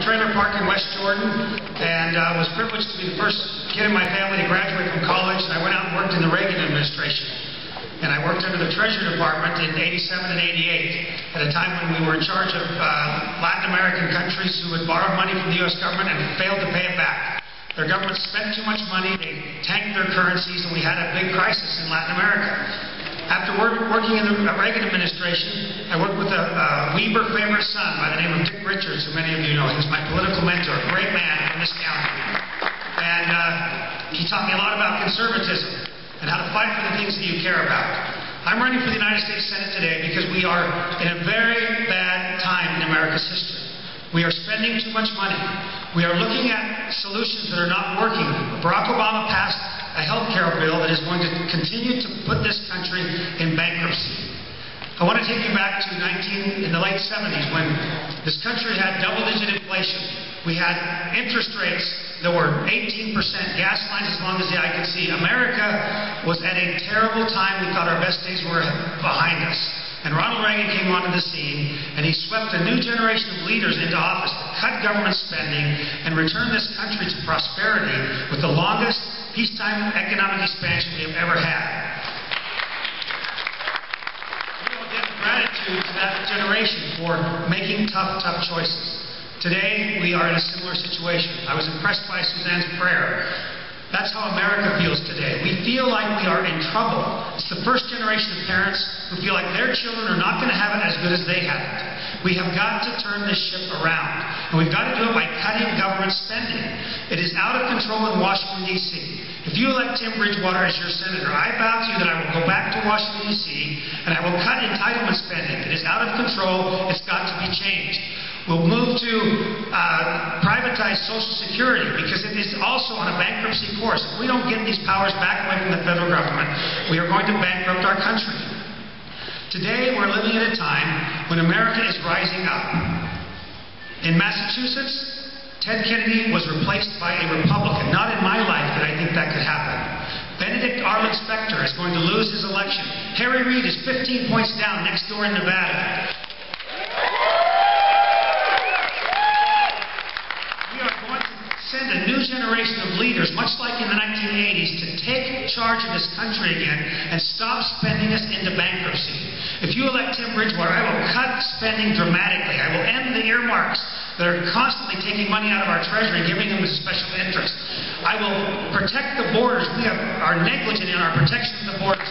trailer park in West Jordan, and was privileged to be the first kid in my family to graduate from college. And I went out and worked in the Reagan administration. And I worked under the Treasury Department in '87 and '88, at a time when we were in charge of Latin American countries who had borrowed money from the U.S. government and failed to pay it back. Their government spent too much money, they tanked their currencies, and we had a big crisis in Latin America. After working in the Reagan administration, I worked with a Weber favorite son by the name of Dick Richards, who many of you know. He was my political mentor, a great man from this county. And he taught me a lot about conservatism and how to fight for the things that you care about. I'm running for the United States Senate today because we are in a very bad time in America's history. We are spending too much money. We are looking at solutions that are not working. Barack Obama passed a health care bill that is going to continue to put this country in bankruptcy. I want to take you back to in the late 70s, when this country had double-digit inflation. We had interest rates that were 18%, gas lines as long as the eye could see. America was at a terrible time. We thought our best days were behind us. And Ronald Reagan came onto the scene, and he swept a new generation of leaders into office to cut government spending and return this country to prosperity with the longest peacetime economic expansion we have ever had. We owe debt of gratitude to that generation for making tough choices. Today, we are in a similar situation. I was impressed by Suzanne's prayer. That's how America feels today. We feel like we are in trouble. It's the first generation of parents who feel like their children are not going to have it as good as they had it. We have got to turn this ship around. And we've got to do it by cutting government spending. It is out of control in Washington, D.C. If you elect Tim Bridgewater as your senator, I vow to you that I will go back to Washington, D.C., and I will cut entitlement spending. It is out of control. It's got to be changed. We'll move to privatize Social Security, because it is also on a bankruptcy course. If we don't get these powers back away from the federal government, we are going to bankrupt our country. Today, we're living at a time when America is rising up. In Massachusetts, Ted Kennedy was replaced by a Republican. Not in my life did I think that could happen. Benedict Arlen Specter is going to lose his election. Harry Reid is 15 points down next door in Nevada. Send a new generation of leaders, much like in the 1980s, to take charge of this country again and stop spending us into bankruptcy. If you elect Tim Bridgewater, I will cut spending dramatically. I will end the earmarks that are constantly taking money out of our treasury and giving them as a special interest. I will protect the borders. We are negligent in our protection of the borders.